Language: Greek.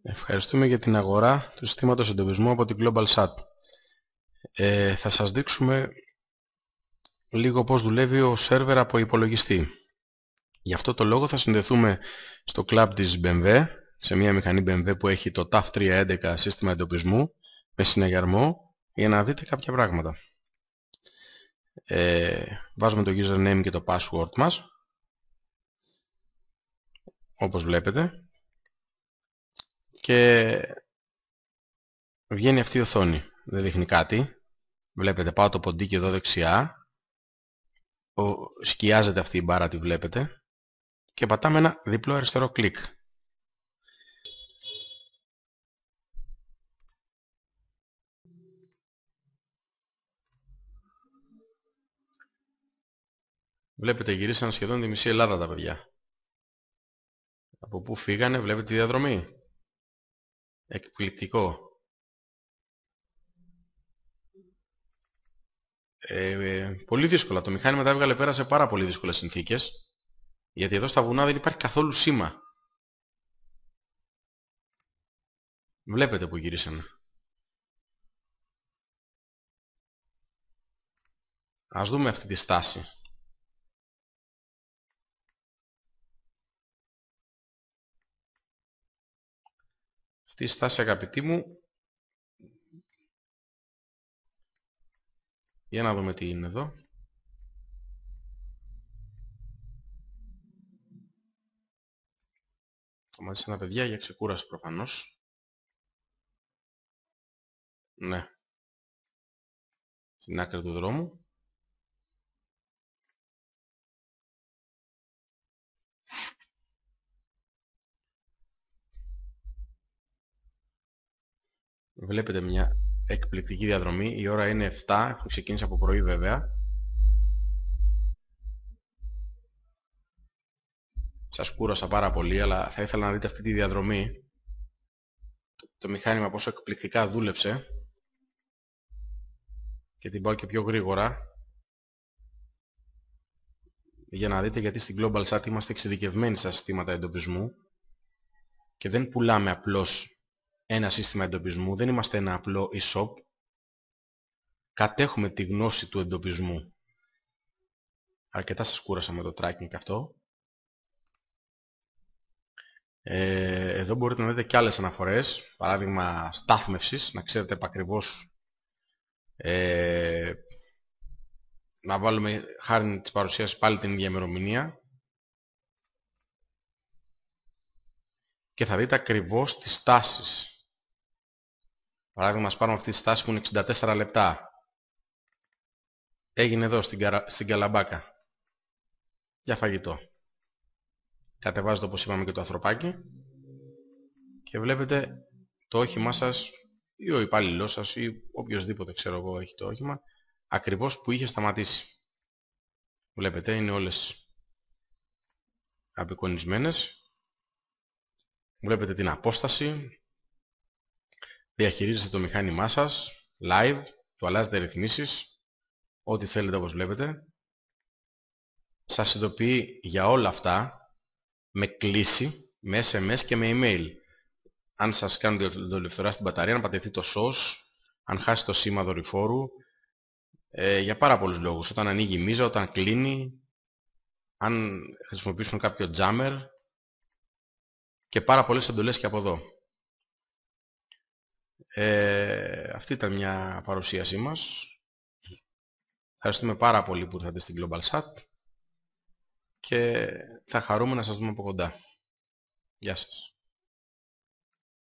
Ευχαριστούμε για την αγορά του συστήματος εντοπισμού από την GlobalSat. Θα σας δείξουμε λίγο πώς δουλεύει ο σερβερ από υπολογιστή. Γι' αυτό το λόγο θα συνδεθούμε στο κλαμπ της BMW, σε μια μηχανή BMW που έχει το TAF 311 σύστημα εντοπισμού με συναγερμό, για να δείτε κάποια πράγματα. Βάζουμε το username και το password μας, όπως βλέπετε, και βγαίνει αυτή η οθόνη. Δεν δείχνει κάτι. Βλέπετε, πάω το ποντίκι εδώ δεξιά, σκιάζεται αυτή η μπάρα, τη βλέπετε, και πατάμε ένα διπλό αριστερό κλικ. Βλέπετε, γυρίσαν σχεδόν τη μισή Ελλάδα τα παιδιά. Από πού φύγανε, βλέπετε τη διαδρομή. Εκπληκτικό. Πολύ δύσκολα. Το μηχάνημα τα έβγαλε πέρα σε πάρα πολύ δύσκολες συνθήκες, γιατί εδώ στα βουνά δεν υπάρχει καθόλου σήμα. Βλέπετε που γυρίσανε. Ας δούμε αυτή τη στάση. Αυτή η στάση, αγαπητοί μου, για να δούμε τι είναι εδώ. Σταματήσαν τα παιδιά για ξεκούραση προφανώς. Ναι. Στην άκρη του δρόμου. Βλέπετε μια εκπληκτική διαδρομή. Η ώρα είναι 7, έχω ξεκίνησει από πρωί βέβαια. Σας κούρασα πάρα πολύ, αλλά θα ήθελα να δείτε αυτή τη διαδρομή. Το μηχάνημα πόσο εκπληκτικά δούλεψε. Και την πάω και πιο γρήγορα, για να δείτε, γιατί στην GlobalSat είμαστε εξειδικευμένοι στα συστήματα εντοπισμού και δεν πουλάμε απλώς ένα σύστημα εντοπισμού, δεν είμαστε ένα απλό e-shop. Κατέχουμε τη γνώση του εντοπισμού. Αρκετά σας κούρασα με το tracking αυτό. Εδώ μπορείτε να δείτε και άλλες αναφορές, παράδειγμα στάθμευσης, να ξέρετε επακριβώς, να βάλουμε χάρη της παρουσίασης πάλι την ίδια ημερομηνία και θα δείτε ακριβώς τις στάσεις. Παράδειγμα, ας πάρουμε αυτή τη στάση που είναι 64 λεπτά. Έγινε εδώ στην Καλαμπάκα για φαγητό. Κατεβάζετε, όπως είπαμε, και το ανθρωπάκι και βλέπετε το όχημά σας ή ο υπάλληλός σας ή οποιοδήποτε, ξέρω εγώ, έχει το όχημα, ακριβώς που είχε σταματήσει. Βλέπετε, είναι όλες απεικονισμένες. Βλέπετε την απόσταση. Διαχειρίζετε το μηχάνημά σας live, του αλλάζετε ρυθμίσεις, ό,τι θέλετε, όπως βλέπετε. Σας ειδοποιεί για όλα αυτά με κλίση, με SMS και με email. Αν σας κάνουν δολιοφθορά στην μπαταρία, να πατηθεί το SOS, αν χάσει το σήμα δορυφόρου, για πάρα πολλούς λόγους. Όταν ανοίγει η μίζα, όταν κλείνει, αν χρησιμοποιήσουν κάποιο jammer, και πάρα πολλές εντολές και από εδώ. Αυτή ήταν μια παρουσίασή μας. Ευχαριστούμε πάρα πολύ που ήρθατε στην GlobalSat και θα χαρούμε να σας δούμε από κοντά. Γεια σας.